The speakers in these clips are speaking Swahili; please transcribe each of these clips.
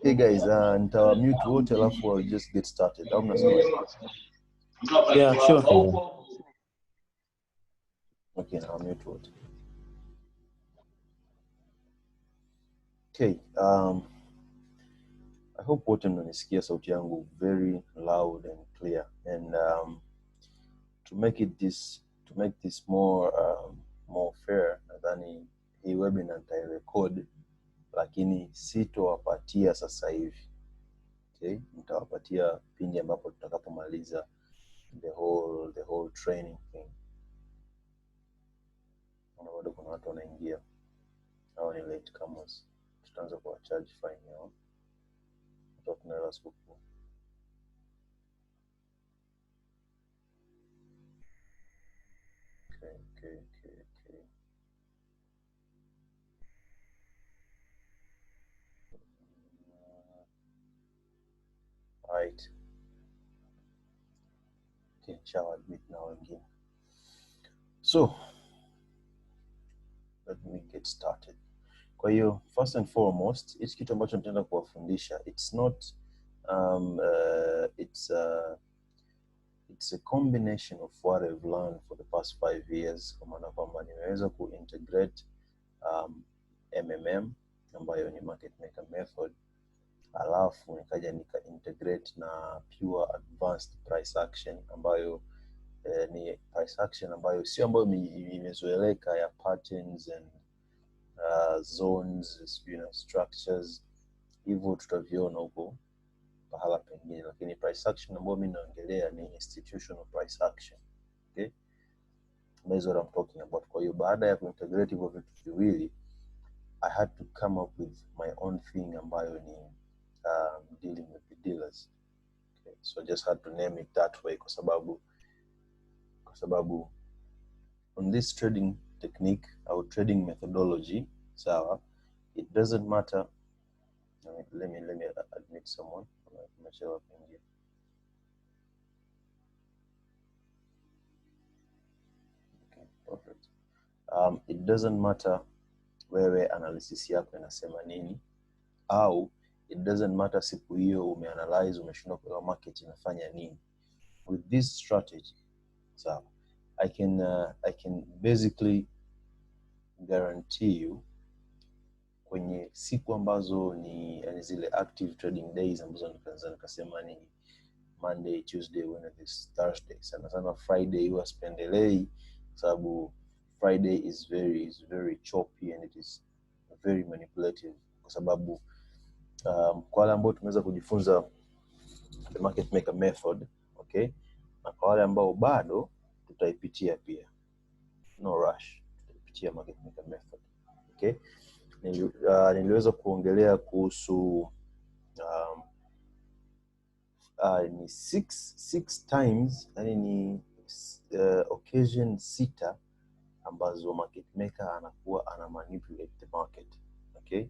Hey guys, nitawamute wote alafu I'll just get started. Au mnasema? Yeah, sure. Okay, nawamute wote. Okay, I hope wote mnanisikia sauti yangu very loud and clear, and to make this more fair, nadhani hii webinar nitairecord, lakini sitowapatia sasa hivi. Okay, nitawapatia pindi ambapo tutakapomaliza the whole training thing. Bado kuna watu wanaingia au ni late comers, tutaanza kwa charge fine yao. Tunaweza siku. Okay. Right. Okay, shall admit now again. So, let me get started. Kwa hiyo, first and foremost, hichi kitu ambacho nitaenda kuwafundisha, it's a combination of what I've learned for the past 5 years. Kwa maana kwamba nimeweza kuintegrate MMM ambayo ni market maker method, alafu nikaja nika-integrate na pure advanced price action ambayo ni price action ambayo sio ambayo imezoeleka ya patterns and zones, structures. Hivyo tutaviona huko pahala pengine, lakini price action ambayo mimi naongelea ni institutional price action. Okay? That's what I'm talking about. Kwa hiyo baada ya kuintegrate hivyo vitu viwili, I had to come up with my own thing ambayo ni dealing with the dealers. Okay? So I just had to name it that way kwa sababu on this trading technique or trading methodology, sawa, it doesn't matter. Let me admit someone. Okay, perfect. It doesn't matter wewe analysis yako inasema nini, au it doesn't matter siku hiyo umeanalyze umeshindwa kwa market inafanya nini. With this strategy, so I can basically guarantee you kwenye siku ambazo ni yani zile active trading days ambazo nikasema ni Monday, Tuesday, Wednesday, Thursday. Sana Friday huwa spendelei sababu Friday is very choppy and it is very manipulative kwa sababu kwa wale ambao tumeweza kujifunza the market maker method, okay, na kwa wale ambao bado tutaipitia pia, no rush, tutaipitia market maker method. Okay, niliweza kuongelea kuhusu ni six times, yani ni occasion 6 ambazo market maker anakuwa ana manipulate the market. Okay,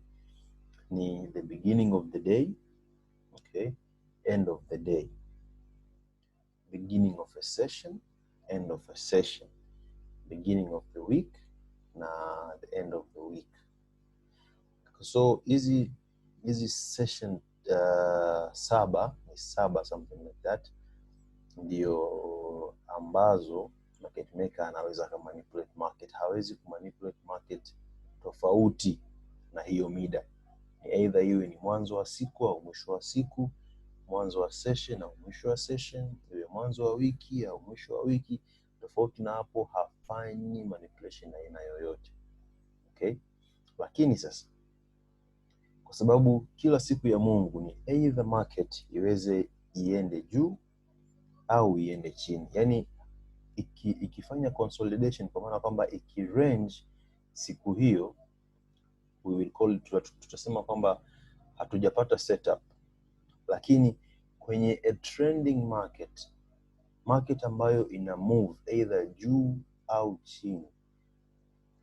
ni the beginning of the day, okay, end of the day, beginning of a session, end of a session, beginning of the week na the end of the week. So hizi session 7 something like that ndio ambazo market maker anaweza kumanipulate market. Hawezi kumanipulate market tofauti na hiyo mida. Ni either iwe ni mwanzo wa siku au mwisho wa siku, mwanzo wa session au mwisho wa session, iwe mwanzo wa wiki au mwisho wa wiki. Tofauti na hapo hafanyi manipulation aina yoyote. Okay? Lakini sasa kwa sababu kila siku ya Mungu ni either market iweze iende juu au iende chini. Yani ikifanya consolidation kwa maana kwamba ikirange siku hiyo, we will call it, tutasema kwamba hatujapata setup. Lakini kwenye a trending market ambayo ina move either juu au chini,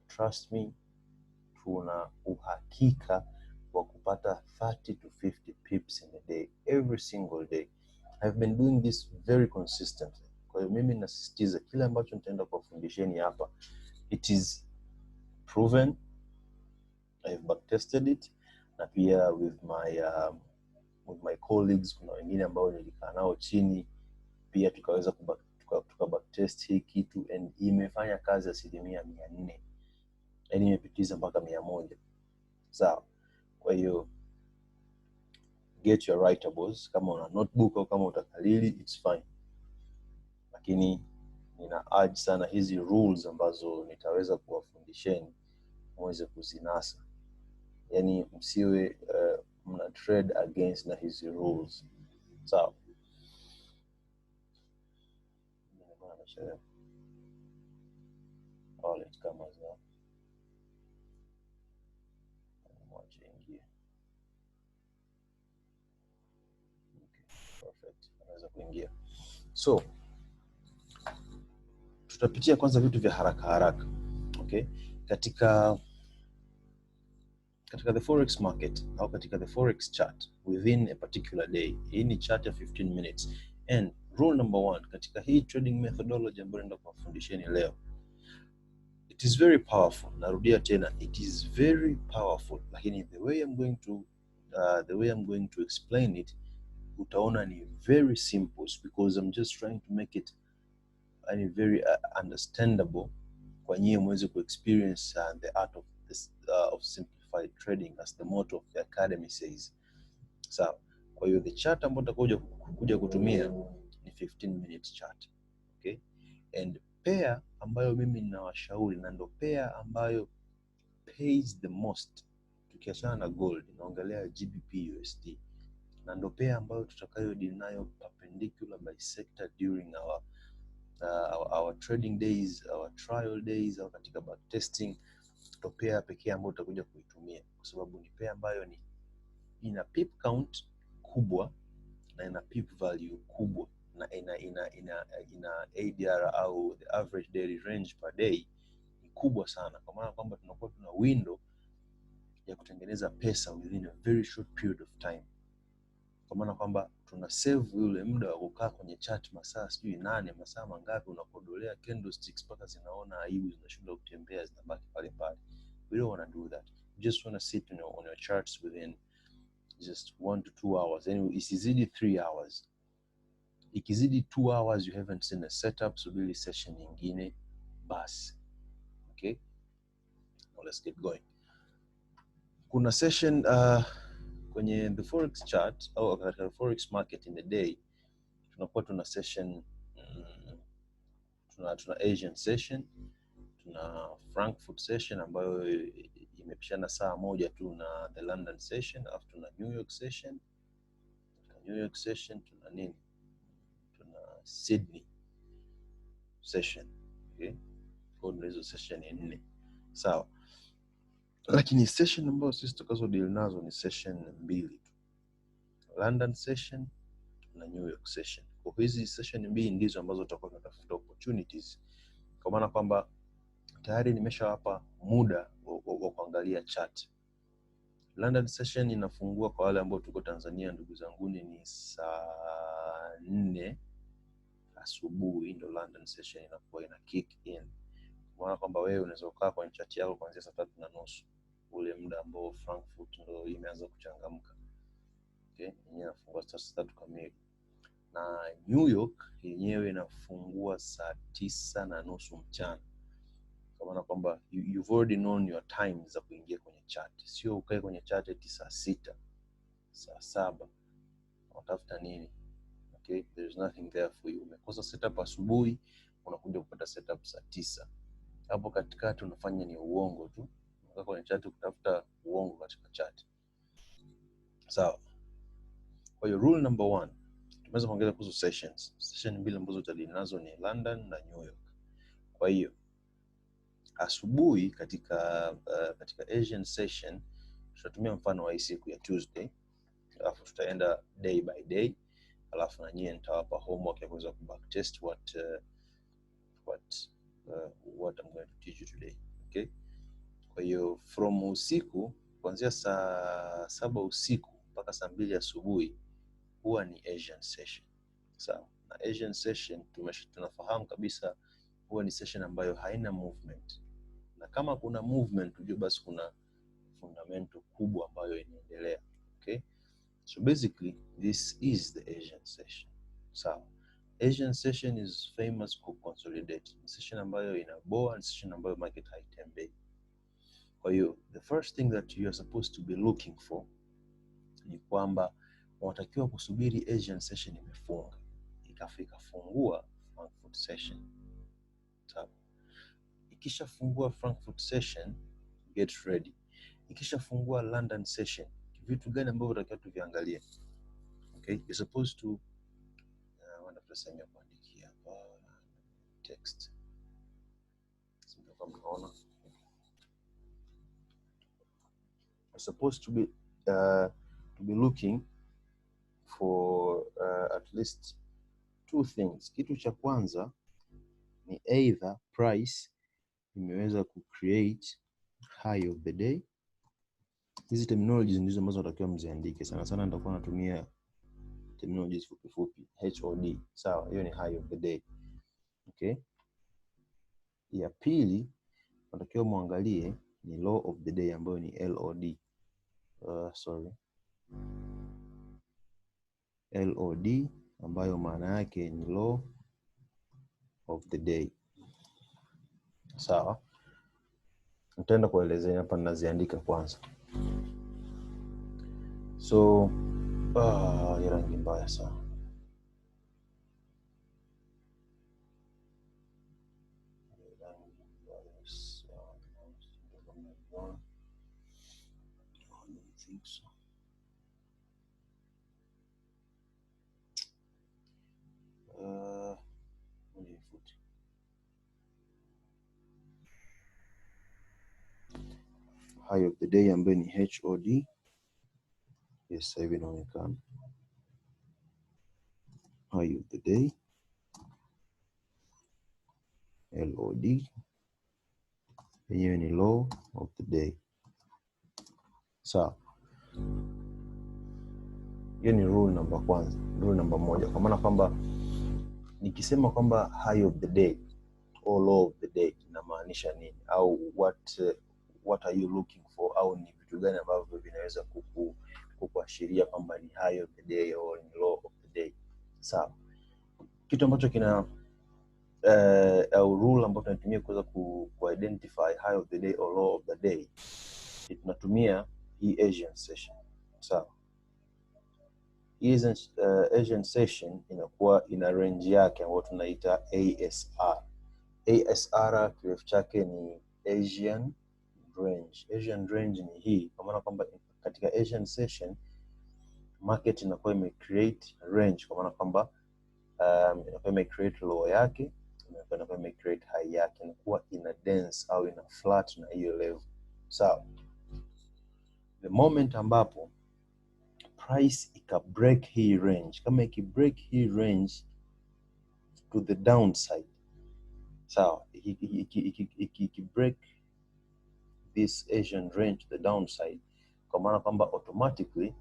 trust me, tuna uhakika wa kupata 30 to 50 pips in a day, every single day. I've been doing this very consistently. Kwa hiyo mimi nasisitiza kile ambacho nitaenda kuwafundisheni hapa, it is proven, I've backtested it, na pia with my colleagues, kuna wengine ambao nilikaa nao chini pia tukaweza tuka backtest hii kitu, and imefanya kazi 400%, yani imepitiza mpaka 100. Sawa. Kwa hiyo get your writables, kama una notebook au kama utakalili, it's fine, lakini nina urge sana hizi rules ambazo nitaweza kuwafundisheni muweze kuzinasa, yani msiwe mna trade against na hizi rules. Sawa. Let's come as well. Perfect. Anaweza kuingia. So tutapitia kwanza vitu vya haraka. Okay? Katika the forex market au katika the forex chart within a particular day. Hii ni chart ya 15 minutes. And rule number 1 katika hii trading methodology ambayo naenda kuwafundisheni leo, it is very powerful. Narudia tena, it is very powerful, lakini the way I'm going to explain it, utaona ni very simple, because I'm just trying to make it very understandable kwa nyie muweze ku experience the art of this of simplified trading, as the motto of the academy says. So kwa hiyo the chart ambayo tutakuja kutumia ni 15 minutes chart. Okay? And pair ambayo mimi ninawashauri, na ndo pair ambayo pays the most, tukiachana na gold, naongelea GBP USD, na ndo pair ambayo tutakayo deal nayo perpendicular by sector during our trading days, our trial days, au katika backtesting. Ndo pair pekee ambayo tutakuja kuitumia, kwa sababu ni pair ambayo ina pip count kubwa na ina pip value kubwa, na ina ADR au the average daily range per day ni kubwa sana, kwa maana kwamba tunakuwa tuna window ya kutengeneza pesa within a very short period of time, kwa maana kwamba tuna save yule muda wa kukaa kwenye chart masaa 8, masaa mangapi, unakodolea candlesticks mpaka zinaona aibu, zinashinda kutembea, zinabaki pale pale. We don't want to do that. You just want to sit on your charts within just 1 to 2 hours. Anyway, isizidi 3 hours. Ikizidi 2 hours you haven't seen a setup, subiri session nyingine basi. Okay? Now let's get going. Kuna session kwenye the forex chart au katika the forex market in the day, tunakuwa tuna session tuna Asian session, tuna Frankfurt session ambayo imepishana saa moja tu na the London session, alafu tuna New York session. Tuna nini? Tuna Sydney session. Okay? Kwa hizo session 4. Sawa. Lakini session ambayo sisi tukazo deal nazo ni session 2 tu. London session na New York session. Kwa hizi session 2 ndizo ambazo tutakuwa tunatafuta opportunities, kwa maana kwamba tayari nimeshawapa muda wa kuangalia chart. London session inafungua kwa wale ambao tuko Tanzania, ndugu zangu, ni saa 4 asubuhi, ndio London session inakuwa ina kick in. Kwa maana kwamba wewe unaweza kukaa kwenye chart yako kuanzia saa 3:30, ule muda ambao Frankfurt ndio imeanza kuchangamka. Okay, yenyewe inafungua saa 3 kamili. Na New York yenyewe inafungua saa 9:30 mchana. Kwa maana kwamba you've already known your time za kuingia kwenye chart. Sio ukae kwenye chart eti saa 6, saa 7. Unatafuta nini? Okay, there's nothing there for you. Umekosa setup asubuhi, unakuja kupata setup saa 9. Hapo katikati unafanya ni uongo tu. Unakaa kwenye chart kutafuta uongo katika chart. Sawa. Kwa hiyo rule number 1, tumeweza kuongeza kuhusu sessions. Session 2 ambazo tutadili nazo ni London na New York. Kwa hiyo asubuhi katika Asian session tutatumia mfano wa hii siku ya Tuesday, alafu tutaenda day by day, alafu na nyie nitawapa homework ya kuweza kubacktest what I'm going to teach you today. Okay? Kwa hiyo from usiku kuanzia saa 7 usiku mpaka saa 2 asubuhi huwa ni Asian session. Sawa. Na Asian session tunafahamu kabisa huwa ni session ambayo haina movement. Na kama kuna movement, ujue basi kuna fundamental kubwa ambayo inaendelea. Okay, so basically this is the Asian session. So Asian session is famous for consolidate. Ni session ambayo inaboa, ni session ambayo market haitembei. Kwa hiyo the first thing that you are supposed to be looking for ni kwamba unatakiwa kusubiri Asian session imefunga, ikafungua Frankfurt session. Sawa. Ikishafungua Frankfurt session, get ready. Ikishafungua London session, vitu gani ambavyo unatakiwa tuviangalie? Okay, you're supposed to wanasema kuandikia hapa text. Sio kama unaona. You're supposed to be looking for at least two things. Kitu cha kwanza ni either price imeweza ku create high of the day. Hizi terminologies ndizo ambazo natakiwa mziandike. Sana sana nitakuwa natumia terminologies fupi fupi, HOD. Sawa, hiyo ni high of the day. Okay? Ya pili natakiwa muangalie ni low of the day ambayo ni LOD. LOD ambayo maana yake ni low of the day. Sawa. Nitaenda kuelezea hapa, ninaziandika kwanza. So ni rangi mbaya sana. High of the day ambayo ni HOD. Yes, sasa hivi inaonekana. High of the day LOD yenyewe ni low of the day. Sawa. Hiyo ni rule namba kwanza, rule namba moja. Kwa maana kwamba nikisema kwamba high of the day or low of the day inamaanisha nini, au what are you looking for, au ni vitu gani ambavyo vinaweza kukuashiria kwamba ni high of the day or ni low of the day. Sawa. Kitu ambacho kina au rule ambayo tunatumia kuweza identify high of the day or low of the day, tunatumia hii Asian session. Sawa. Asian session inakuwa ina range yake ambayo tunaita ASR. ASR kirefu chake ni Asian range. Asian range ni hii, kwa maana kwamba katika Asian session market inakuwa create range, kwa maana kwamba inakuwa create low yake, inakuwa create high yake, inakuwa ina dense au ina flat na hiyo level. Sawa. The moment ambapo price ika break hii range, kama iki break hii range to the downside, sawa, iki break this Asian range to the downside, kwa maana kwamba automatically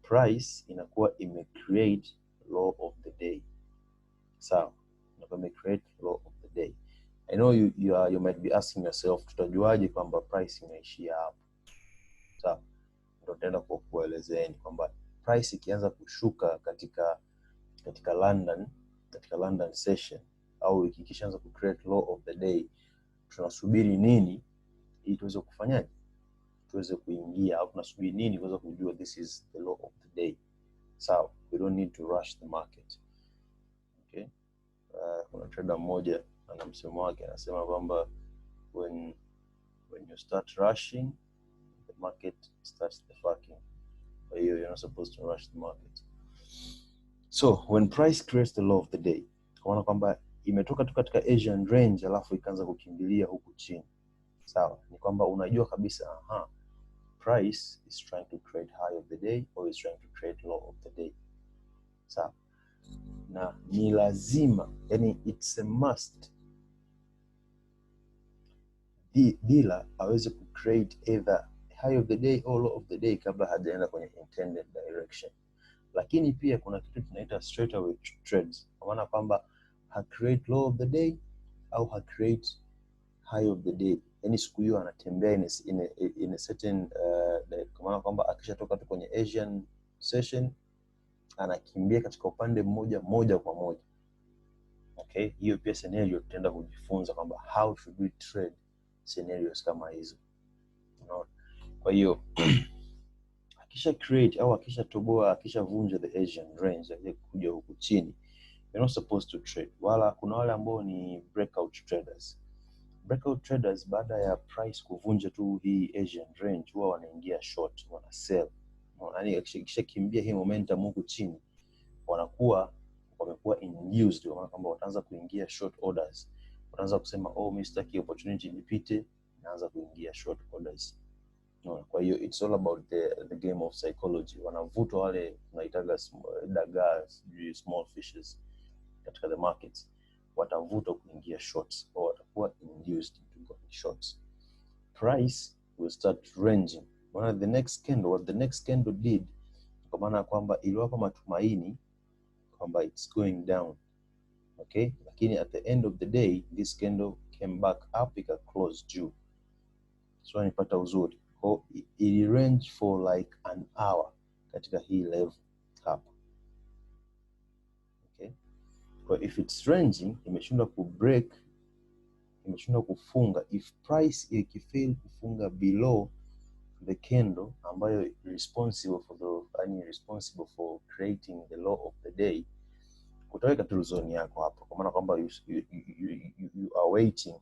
price inakuwa create low of the day. Sawa, inakuwa create low of the day. I know you might be asking yourself, tutajuaje kwamba price imeishia hapo? Sawa, ndio tutaenda kuelezeni kwamba price ikianza kushuka katika London session, au ikishaanza ku create low of the day, tunasubiri nini ili tuweze kufanyaje, tuweze kuingia, au tunasubiri nini kuweza kujua this is the low of the day. So we don't need to rush the market. Okay, kuna trader mmoja ana msemo wake, anasema kwamba when you start rushing, the market starts the fucking. Kwa hiyo you're not supposed to rush the market. So when price creates the low of the day, kwa maana kwamba imetoka tu katika Asian range alafu ikaanza kukimbilia huku chini. Sawa, ni kwamba unajua kabisa price is trying to create high of the day or is trying to create low of the day. Sawa, na ni lazima, yani it's a must, dealer aweze ku create either high of the day or low of the day kabla hajaenda kwenye intended direction. Lakini pia kuna kitu tunaita straightaway trades, kwa maana kwamba ha create low of the day au ha create high of the day yani siku hiyo anatembea in a certain kwa maana kwamba akishatoka tu kwenye Asian session anakimbia katika upande moja kwa moja. Okay, hiyo pia scenario tutaenda kujifunza kwamba how should we trade scenarios kama hizo. Unaona? Kwa hiyo akisha create au akisha toboa, akisha vunja the Asian range ya kuja huku chini, you're not supposed to trade. Wala kuna wale ambao ni breakout traders. Breakout traders baada ya price kuvunja tu hii Asian range huwa wanaingia short, wana sell. Yaani akisha kimbia hii momentum huku chini wamekuwa induced, kwa maana kwamba wataanza kuingia short orders. Wataanza kusema mimi sitaki opportunity ipite, naanza kuingia short orders. No, kwa hiyo it's all about the game of psychology. Wanavutwa wale tunaitaga dagaa, small fishes katika the markets, watavutwa kuingia shorts au watakuwa induced to go shorts. Price will start ranging. What the next candle did, kwa maana kwamba iliwapa matumaini kwamba it's going down. Okay, lakini at the end of the day this candle came back up, ika close juu. So nipata uzuri. It range for like an hour katika hii level hapa. Okay, so if it's ranging, imeshindwa ku break, imeshindwa kufunga. If price ikifail kufunga below the candle ambayo responsible for creating the law of the day, utaweka tu zone yako hapo, kwa maana kwamba you are waiting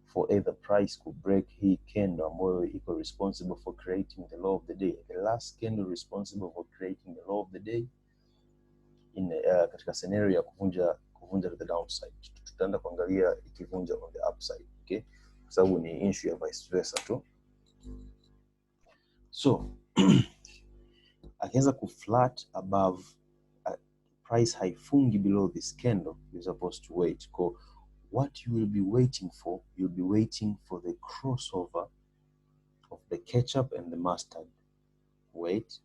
for either price to break hii candle ambayo iko responsible for creating the law of the day, the last candle responsible for creating the law of the day in katika scenario ya kuvunja the downside. Tutaenda kuangalia ikivunja on the upside, okay, kwa sababu ni issue ya vice versa tu. So akianza ku flat above price haifungi below this candle, you're supposed to wait. What you will be waiting for, you'll be waiting for the crossover of the ketchup and the mustard. Wait,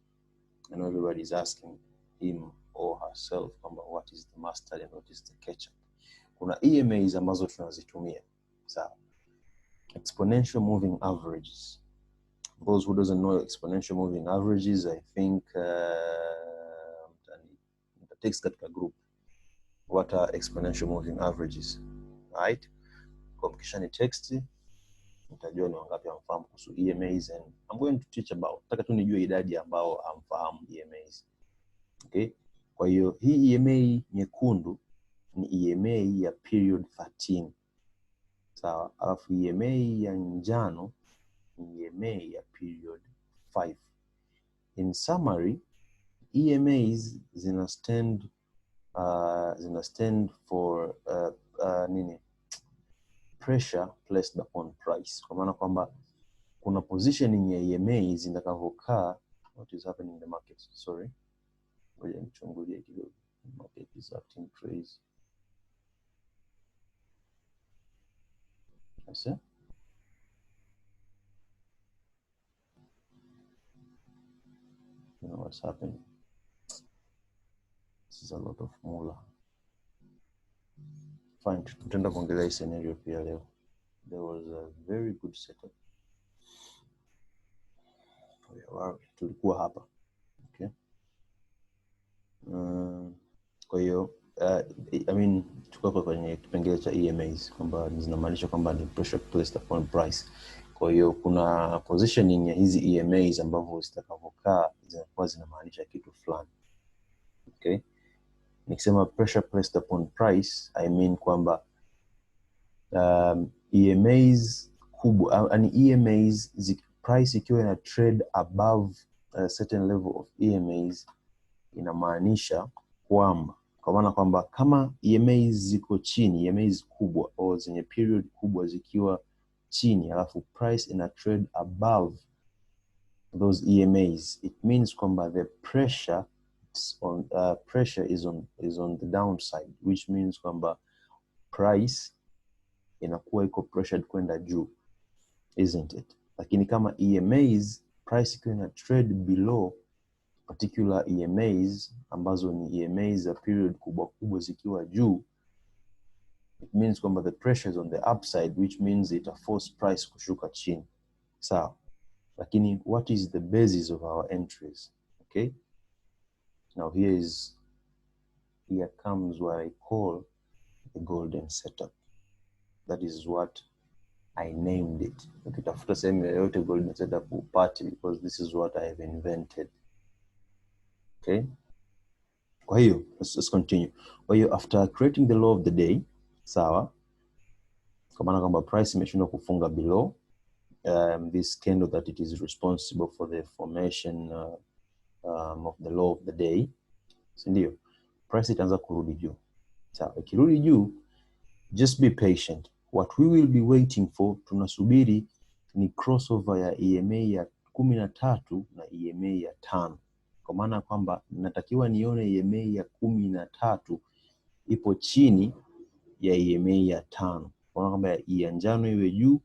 and everybody's asking him or herself what is the mustard and what is the ketchup. Kuna EMAs ambazo tunazitumia. Sawa. Exponential moving averages. Those who doesn't know exponential moving averages, I think text katika group, what are exponential moving averages, right? Kwa kisha ni text, nitajua ni wangapi hamfahamu kuhusu EMAs, and I'm going to teach about, nataka tu nijue idadi ambao hamfahamu EMAs. Okay, kwa hiyo hii EMA nyekundu ni EMA ya period 13. Sawa, alafu EMA ya njano ni EMA ya period 5. In summary, EMAs zina stand for pressure placed upon price. Kwa maana kwamba kuna positioning ya EMAs zitakavyokaa. What is happening in the market? Sorry, ngoja nichungulie kidogo. Market is acting crazy. I see. You know what's happening? This is a lot of moolah. Fine, tutaenda kuongelea scenario pia leo. There was a very good setup. Tulikuwa hapa. Okay. Kwa hiyo I mean tuko kwenye kipengele cha EMAs kwamba zinamaanisha kwamba ni pressure placed upon price. Kwa hiyo kuna positioning ya hizi EMAs ambavyo zitakavyokaa zinakuwa zinamaanisha kitu fulani. Okay? Nikisema pressure placed upon price, I mean kwamba EMAs kubwa, yani EMAs price ikiwa ina trade above a certain level of EMAs, inamaanisha kwamba, kwa maana kwamba kama EMAs ziko chini, EMAs kubwa au zenye period kubwa zikiwa chini, alafu price ina trade above those EMAs, it means kwamba the pressure is on the downside, which means kwamba price inakuwa iko pressured kwenda juu, isn't it? Lakini kama EMAs price ikiwa ina trade below particular EMAs ambazo ni EMAs za period kubwa kubwa zikiwa juu, it means kwamba the pressure is on the upside, which means it force price kushuka chini. Sawa. Lakini what is the basis of our entries? Okay. Now here comes what I call the golden setup. That is what I named it. Ukitafuta sehemu yoyote golden setup upate, because this is what I have invented. Okay. Kwa hiyo, let's continue. Kwa hiyo, after creating the law of the day, sawa, kwa maana kwamba price imeshindwa kufunga below this candle that it is responsible for the formation of the law of the day, si ndio? Price itaanza kurudi juu. Sawa, ikirudi juu, just be patient. What we will be waiting for, tunasubiri ni crossover ya EMA ya 13 na EMA ya 5. Kwa maana kwamba natakiwa nione EMA ya 13 ipo chini ya EMA ya 5. Kwa maana kwamba ya njano iwe juu,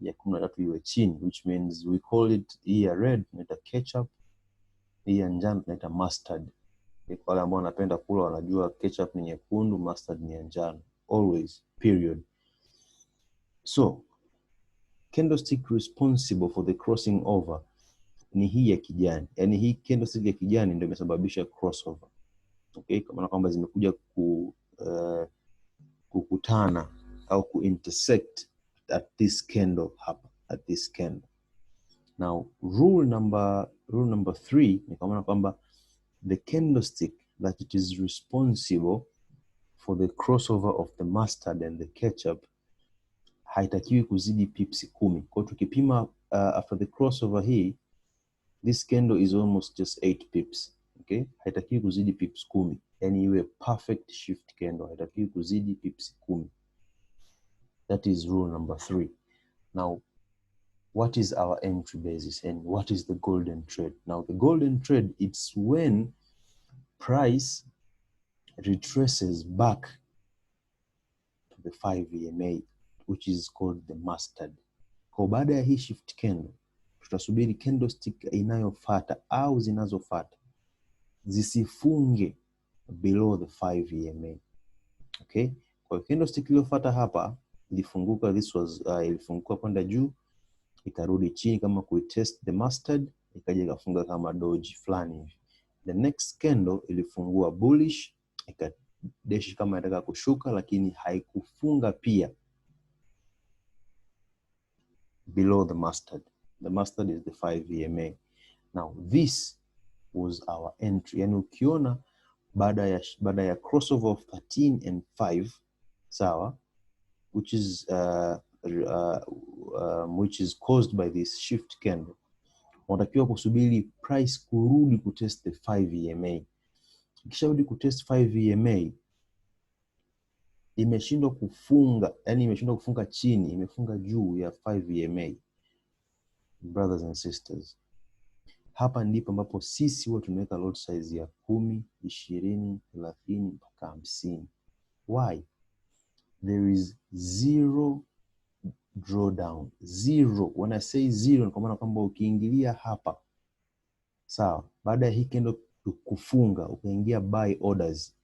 ya 13 iwe chini, which means we call it ya red naita ketchup, ya njano naita mustard. Kwa wale ambao wanapenda kula wanajua ketchup ni nyekundu, mustard ni njano. Always, period. So, candlestick responsible for the crossing over ni hii ya kijani. Yani hii candlestick ya kijani ndio imesababisha crossover. Okay, kwa maana kwamba zimekuja kukutana au kuintersect at this candle hapa, at this candle. Now, rule number 3 ni kwa maana kwamba the candlestick that it is responsible for the crossover of the mustard and the ketchup haitakiwi kuzidi pips 10. Kwa tukipima after the crossover hii, this candle is almost just 8 pips. Okay, haitakiwi kuzidi pips 10. Yani iwe perfect shift candle, haitakiwi kuzidi pips 10. That is rule number 3. Now, what is our entry basis and what is the golden trade? Now, the golden trade, it's when price retraces back to the 5 EMA, which is called the mustard. Kwa baada ya hii shift candle, tutasubiri candlestick inayofuata au zinazofuata zisifunge below the 5 EMA. Okay? Kwa candlestick iliyofuata hapa ilifunguka, ilifunguka kwenda juu, ikarudi chini kama kuitest the mustard, ikaja ikafunga kama doji fulani hivi. The next candle ilifungua bullish, ikadeshi kama inataka kushuka, lakini haikufunga pia below the mustard. The mustard is the 5 EMA. Now this was our entry. Yani ukiona baada ya crossover of 13 and 5, sawa, which is caused by this shift candle, unatakiwa kusubiri price kurudi kutest the 5 EMA. Ikisharudi kutest 5 EMA, imeshindwa kufunga, yani imeshindwa kufunga chini, imefunga juu ya 5 EMA. Brothers and sisters, hapa ndipo ambapo sisi huwa tunaweka lot size ya 10, 20, 30 mpaka 50. Why? There is zero drawdown. Zero. When I say zero, kwa maana kwamba ukiingilia hapa, sawa, baada ya hii candle kufunga, ukaingia buy orders,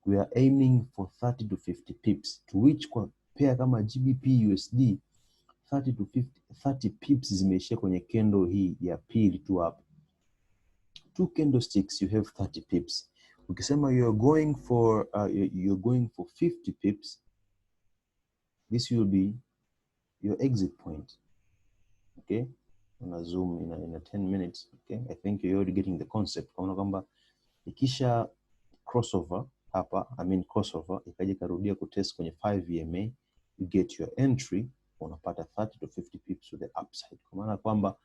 we are aiming for 30 to 50 pips, to which kwa pair kama GBP USD 30 to 30 pips zimeishia kwenye candle hii ya pili tu hapa. 2 candlesticks, you have 30 pips. Ukisema you're going for 50 pips, this will be your exit point. Okay, on zoom in a 10 minutes. Okay, I think you're already getting the concept. Kwa kwamba ikisha crossover hapa, crossover ikaje karudia kutest kwenye 5 EMA, you get your entry, unapata 30 to 50 pips to the upside. Kwa maana kwamba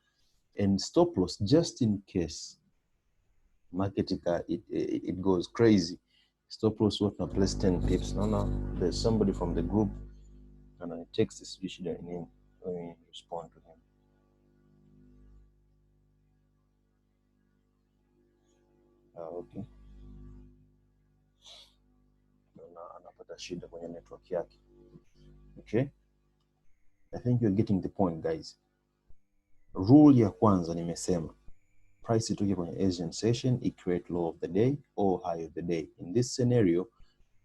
and stop loss, just in case market it goes crazy, stop loss what na plus 10 pips. No, there's somebody from the group and I text this issue in him, let me respond to him. Okay, anapata shida kwenye network yake. Okay, I think you're getting the point, guys. Rule ya kwanza nimesema, price itoke kwenye Asian session, it create low of the day or high of the day. In this scenario,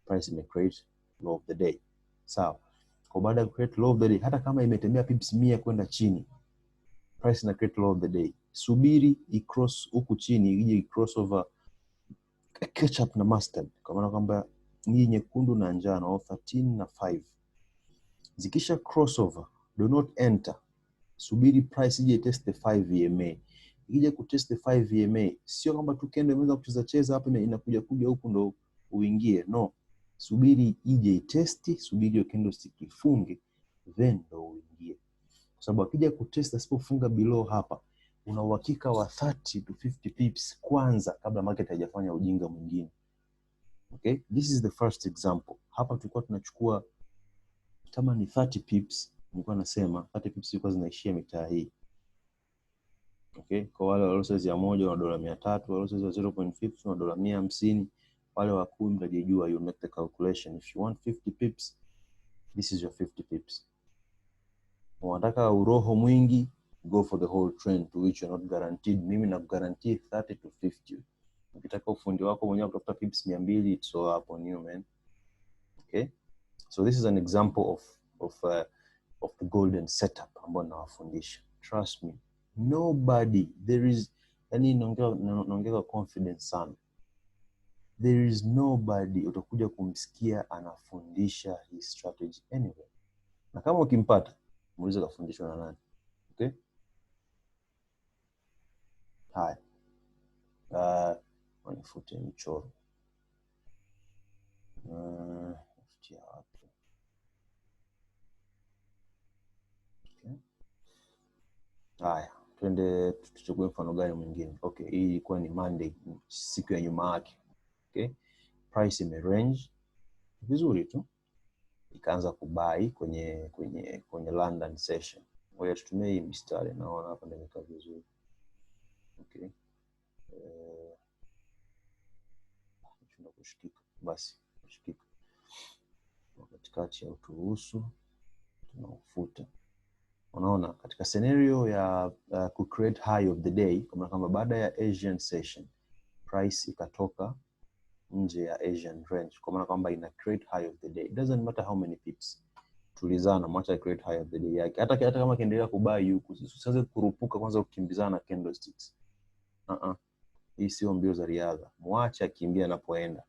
price may create low of the day. Sawa. Kwa baada ya create low of the day, hata kama imetembea pips 100 kwenda chini, price na create low of the day. Subiri i-cross huku chini, ije i-cross over ketchup na mustard. Kwa maana kwamba hii nyekundu na njano 13 na 5. Zikisha crossover, do not enter. Subiri price ije test the 5 EMA. Ikija kutest the 5 EMA, sio kwamba tu kendo imeweza kucheza hapa inakuja huku ndo uingie. No. Subiri ije itesti, subiri hiyo candlestick ifunge, then ndo uingie. Kwa sababu akija kutest asipofunga below hapa, una uhakika wa 30 to 50 pips kwanza kabla market haijafanya ujinga mwingine. Okay? This is the first example. Hapa tulikuwa tunachukua kama ni 30 pips, nilikuwa nasema 30 pips zilikuwa zinaishia mitaa hii. Okay? Kwa wale walio size ya 1 wana dola 300, walio size ya 0.5 wana dola 150, wale wa 10 mtajijua, you make the calculation. If you want 50 pips, this is your 50 pips. Unataka uroho mwingi, go for the whole trend to which you're not guaranteed. Mimi na guarantee 30 to 50. Ukitaka ufundi wako mwenyewe kutafuta pips 200, it's all up on you, man. Okay? So this is an example of the golden setup ambao nawafundisha. Trust me. Nobody, there is, yani naongeza confidence sana. There is nobody utakuja kumsikia anafundisha hii strategy anyway. Na kama ukimpata, muulize kafundishwa na nani. Okay? Haya. Wanifute mchoro. Futia wapi? Okay. Haya, twende tuchukue mfano gani mwingine. Okay, hii ilikuwa ni Monday, siku ya nyuma yake. Okay? Price ime range vizuri tu. Ikaanza kubai kwenye London session. Ngoja tutumie hii mistari, naona hapa ndio imekaa vizuri. Okay. Tunataka kushikika. Basi, kushikika. Katikati ya uturuhusu tunaufuta. Unaona katika scenario ya ku create high of the day, kama baada ya Asian session price ikatoka nje ya Asian range, kwa maana kwamba ina create high of the day. It doesn't matter how many pips. Tulizana, mwacha create high of the day yake. Hata kama kiendelea kubai huku, usianze kurupuka kwanza kukimbizana candlesticks. Hii sio mbio za riadha. Mwacha kimbia anapoenda.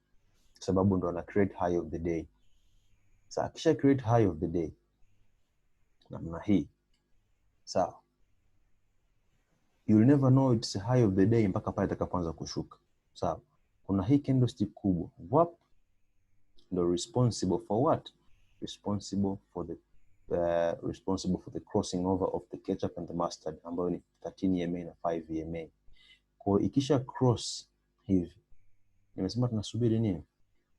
Kwa sababu ndo ana create high of the day. Sasa kisha create high of the day namna hii. Sawa. You'll never know it's a high of the day mpaka pale itakapoanza kushuka. Sawa. Kuna hii candlestick kubwa. Wap ndo responsible for what? Responsible for the crossing over of the ketchup and the mustard, ambayo ni 13 EMA na 5 EMA. Kwa ikisha cross hivi, nimesema tunasubiri nini?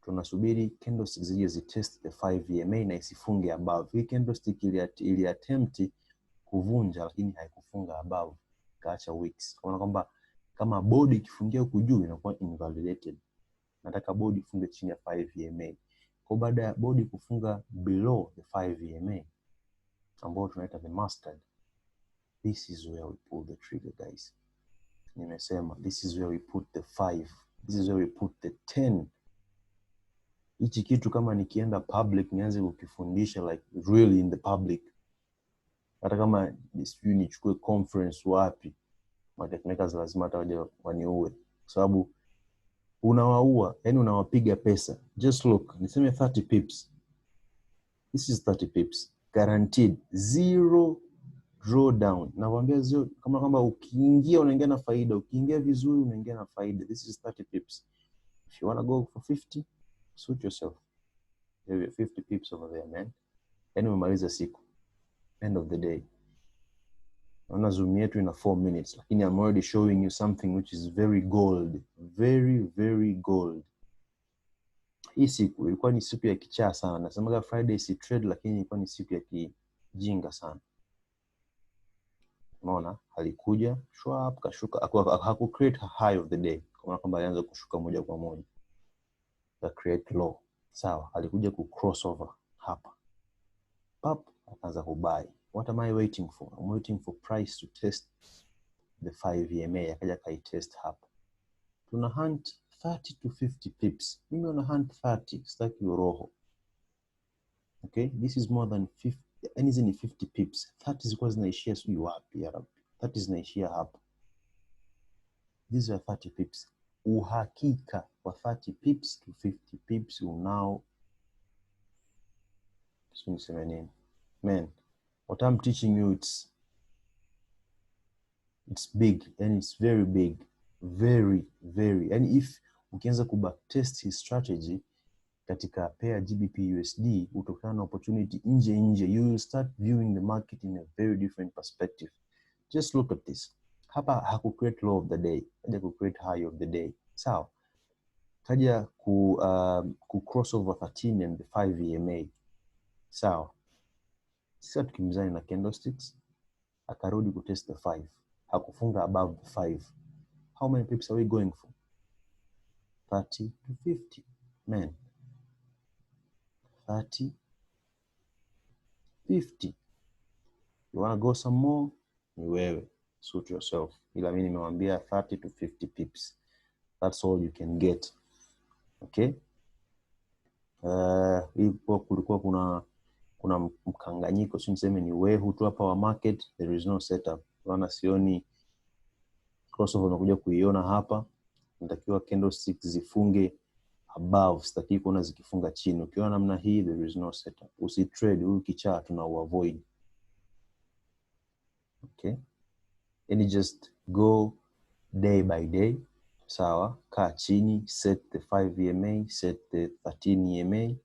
Tunasubiri candlestick zije zitest the 5 EMA na isifunge above. Hii candlestick ili attempt kuvunja lakini haikufunga above, kaacha wicks. Kwa maana kwamba kama body ikifungia huku juu inakuwa invalidated. Nataka body ifunge chini ya 5 EMA. Kwa baada ya body kufunga below the 5 EMA, ambao tunaita the mustard, this is where we pull the trigger, guys. Nimesema this is where we put the 5, this is where we put the 10. Hichi kitu kama nikienda public nianze kukifundisha like really in the public, hata kama sijui nichukue conference wapi, makers lazima waje waniue, kwa sababu unawaua, yani unawapiga pesa. Just look, niseme 30 pips. This is 30 pips guaranteed, zero drawdown. Nakwambia zero, kama kwamba ukiingia unaingia na faida, ukiingia vizuri unaingia na faida. This is 30 pips. If you want to go for 50, suit yourself. You have 50 pips over there, man. Yani umemaliza siku. End of the day. Naona zoom yetu ina 4 minutes, lakini I'm already showing you something which is very gold. Very, very gold. Hii siku ilikuwa ni siku ya kichaa sana. Nasemaga Friday si trade, lakini ilikuwa ni siku ya kijinga sana. Unaona, alikuja shwap kashuka, haku create high of the day. Kwa kwamba alianza kushuka moja kwa moja. The create low. Sawa, alikuja ku crossover hapa. Pap, akaanza kubuy. What am I waiting for? I'm waiting for price to test the 5 EMA. Akaja kai test hapa. Tuna hunt 30 to 50 pips. Mimi una hunt 30, sitaki uroho. Okay, this is more than 50, and hizi ni 50 pips. 30 zilikuwa zinaishia sijui wapi ya Rabbi. 30 zinaishia hapa. These are 30 pips. Uhakika wa 30 pips to 50 pips unao. Man, what I'm teaching you, it's big, and it's very big, very very. And if ukianza kubacktest his strategy katika pair GBP USD, utokana na opportunity nje, you will start viewing the market in a very different perspective. Just look at this. Hapa haku create low of the day, kaja ku create high of the day. Sawa. Kaja ku cross over 13 and the 5 EMA. Sawa. Sasa tukimizani na candlesticks, akarudi ku test the 5. Hakufunga above the 5. How many pips are we going for? 30 to 50. Man. 30, 50. You want to go some more? Ni wewe. Suit yourself. Ila mimi nimewambia 30 to 50 pips. That's all you can get. Okay? Kulikuwa kuna mkanganyiko, si niseme ni wehu tu hapa wa market. There is no setup. Wana sioni crossover unakuja kuiona hapa. Natakiwa candlesticks zifunge above, sitaki kuona zikifunga chini. Ukiona namna hii, there is no setup. Usitrade, huyu kichaa tuna avoid. Okay? And just go day by day. Sawa, kaa chini, set the 5 EMA, set the 13 EMA,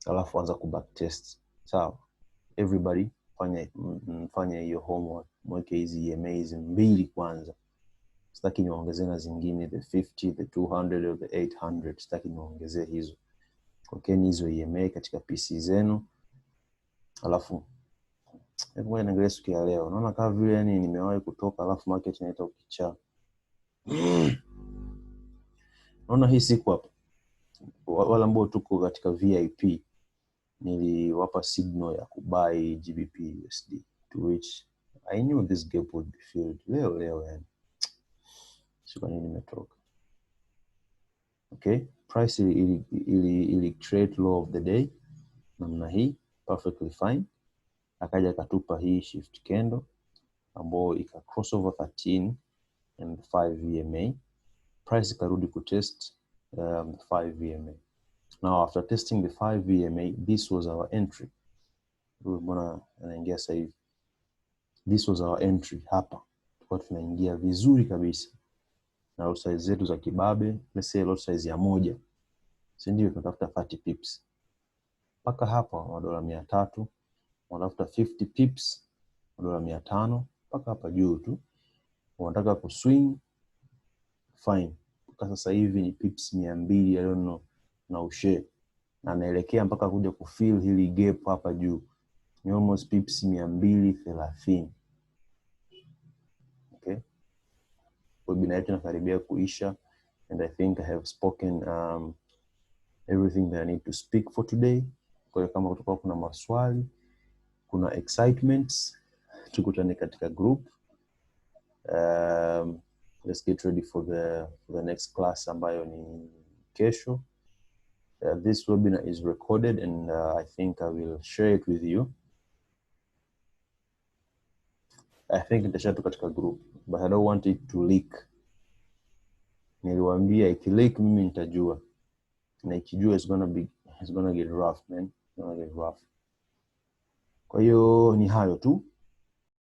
alafu anza kubacktest. Sawa, everybody fanya hiyo homework, mweke hizi EMAs mbili kwanza. Sitaki niongezee na zingine, the 50, the 200 or the 800, sitaki niongezee hizo. Okay, hizo EMA katika PC zenu. Alafu hebu niangalie siku ya leo. Naona kama vile yani nimewahi kutoka, alafu market inaita ukichaa. Naona hii siku hapa, wala ambao tuko katika VIP, niliwapa signal ya kubuy GBP USD, to which I knew this gap would be filled. Leo yani. Sikuwa nini nimetoka. Okay, price ili trade low of the day namna hii, perfectly fine. Akaja katupa hii shift candle ambao ika crossover 13 and 5 EMA. Price karudi kutest 5 EMA. Now after testing the 5 EMA, this was our entry. Mbona anaingia sasa hivi? This was our entry hapa. Tulikuwa tunaingia vizuri kabisa. Na lot size zetu za kibabe, let's say lot size ya 1. Si ndio tunatafuta 30 pips. Paka hapa wa dola 300, unatafuta 50 pips, dola 500, paka hapa juu tu. Unataka kuswing, fine. Paka sasa hivi ni pips 200, I don't know, na ushe. Na naelekea mpaka kuja kufill hili gap hapa juu. Ni almost pips 230. Okay? Webinar yetu inakaribia kuisha, and I think I have spoken everything that I need to speak for today. Kwa hiyo kama kutakuwa kuna maswali, kuna excitements, tukutane katika group. Let's get ready for the next class ambayo ni kesho. This webinar is recorded, and I think I will share it with you. I think nitashare katika group, but I don't want it to leak. Niliwaambia ikileak mimi nitajua. Na ikijua it's gonna get rough, man. It's gonna get rough. Kwa hiyo ni hayo tu.